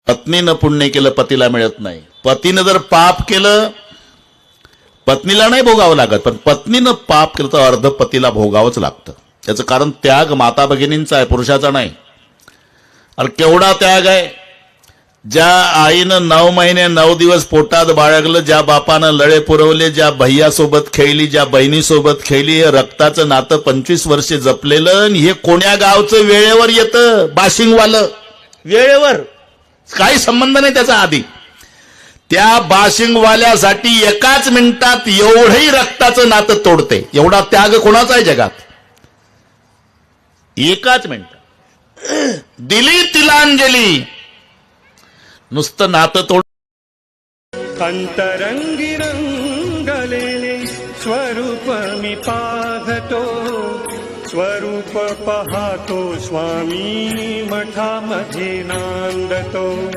पत्नीनं पुण्य केलं पतीला मिळत नाही. पतीनं जर पाप केलं पत्नीला नाही भोगावं लागत, पण पत्नीनं पाप केलं तर अर्ध पतीला भोगावंच लागतं. त्याचं कारण त्याग माता भगिनींचा आहे, पुरुषाचा नाही. अरे केवढा त्याग आहे. ज्या आईनं 9 महिने 9 दिवस पोटात बाळगलं, ज्या बापानं लळे पुरवले, ज्या भैयासोबत खेळली, ज्या बहिणीसोबत खेळली, हे रक्ताचं नातं 25 वर्षे जपलेलं, हे कोण्या गावचं वेळेवर येतं बाशिंगवालं. वेळेवर काही संबंध नाही त्याचा. आधी त्या बाशिंगवाल्यासाठी एकाच मिनिटात एवढंही रक्ताचं नातं तोडते. एवढा त्याग कोणाचा आहे जगात? एकाच मिनिटात दिली तिलांजली. नुसतं नातं तोड. अंतरंगी रंगलेले स्वरूप मी पाहतो, स्वरूप पाहतो स्वामी मठामध्ये नांदतो.